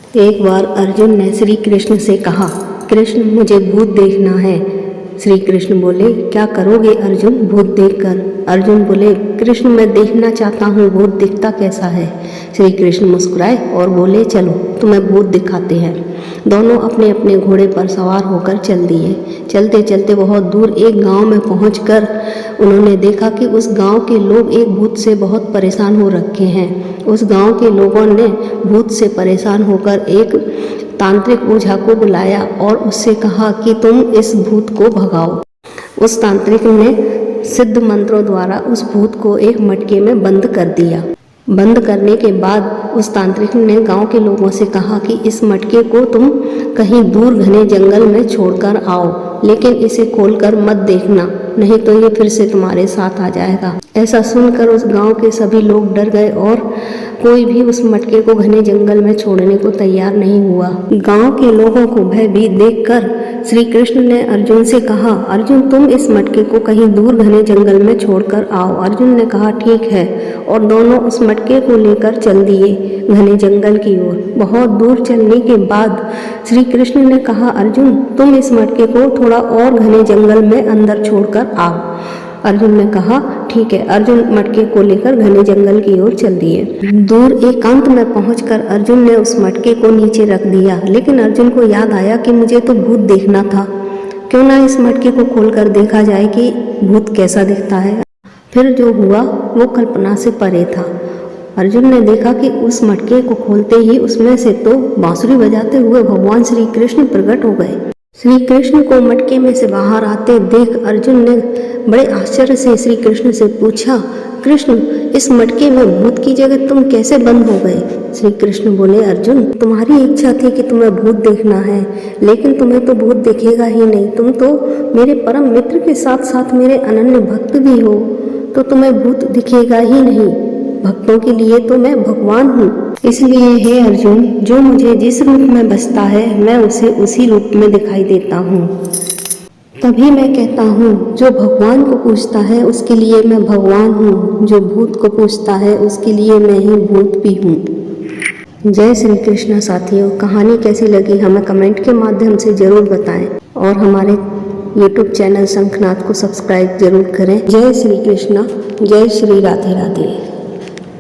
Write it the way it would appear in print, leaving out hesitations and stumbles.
एक बार अर्जुन ने श्री कृष्ण से कहा, कृष्ण मुझे भूत देखना है। श्री कृष्ण बोले, क्या करोगे अर्जुन भूत देखकर? अर्जुन बोले, कृष्ण मैं देखना चाहता हूँ भूत दिखता कैसा है। श्री कृष्ण मुस्कुराए और बोले, चलो तुम्हें भूत दिखाते हैं। दोनों अपने अपने घोड़े पर सवार होकर चल दिए। चलते चलते बहुत दूर एक गांव में पहुंचकर उन्होंने देखा कि उस गांव के लोग एक भूत से बहुत परेशान हो रखे हैं। उस गांव के लोगों ने भूत से परेशान होकर एक तांत्रिक ओझा को बुलाया और उससे कहा कि तुम इस भूत को भगाओ। उस तांत्रिक ने सिद्ध मंत्रों द्वारा उस भूत को एक मटके में बंद कर दिया। बंद करने के बाद उस तांत्रिक ने गांव के लोगों से कहा कि इस मटके को तुम कहीं दूर घने जंगल में छोड़कर आओ, लेकिन इसे खोलकर मत देखना, नहीं तो ये फिर से तुम्हारे साथ आ जाएगा। ऐसा सुनकर उस गांव के सभी लोग डर गए और कोई भी उस मटके को घने जंगल में छोड़ने को तैयार नहीं हुआ। गांव के लोगों को भयभीत देखकर श्री कृष्ण ने अर्जुन से कहा, अर्जुन तुम इस मटके को कहीं दूर घने जंगल में छोड़कर आओ। अर्जुन ने कहा, ठीक है, और दोनों उस मटके को लेकर चल दिए घने जंगल की ओर। बहुत दूर चलने के बाद श्री कृष्ण ने कहा, अर्जुन तुम इस मटके को थोड़ा और घने जंगल में अंदर छोड़कर आओ। अर्जुन ने कहा, ठीक है। अर्जुन मटके को लेकर घने जंगल की ओर चल दिए। दूर एकांत में पहुंचकर अर्जुन ने उस मटके को नीचे रख दिया, लेकिन अर्जुन को याद आया कि मुझे तो भूत देखना था, क्यों ना इस मटके को खोलकर देखा जाए कि भूत कैसा दिखता है। फिर जो हुआ वो कल्पना से परे था। अर्जुन ने देखा कि उस मटके को खोलते ही उसमें से तो बांसुरी बजाते हुए भगवान श्री कृष्ण प्रकट हो गए। श्री कृष्ण को मटके में से बाहर आते देख अर्जुन ने बड़े आश्चर्य से श्री कृष्ण से पूछा, कृष्ण इस मटके में भूत की जगह तुम कैसे बंद हो गए? श्री कृष्ण बोले, अर्जुन तुम्हारी इच्छा थी कि तुम्हें भूत देखना है, लेकिन तुम्हें तो भूत दिखेगा ही नहीं। तुम तो मेरे परम मित्र के साथ साथ मेरे अनन्य भक्त भी हो, तो तुम्हें भूत दिखेगा ही नहीं। भक्तों के लिए तो मैं भगवान हूँ। इसलिए हे अर्जुन, जो मुझे जिस रूप में बसता है मैं उसे उसी रूप में दिखाई देता हूँ। तभी मैं कहता हूँ, जो भगवान को पूछता है उसके लिए मैं भगवान हूँ, जो भूत को पूछता है उसके लिए मैं ही भूत भी हूँ। जय श्री कृष्ण। साथियों, कहानी कैसी लगी हमें कमेंट के माध्यम से जरूर बताएं और हमारे YouTube चैनल शंखनाद को सब्सक्राइब जरूर करें। जय श्री कृष्ण, जय श्री राधे राधे।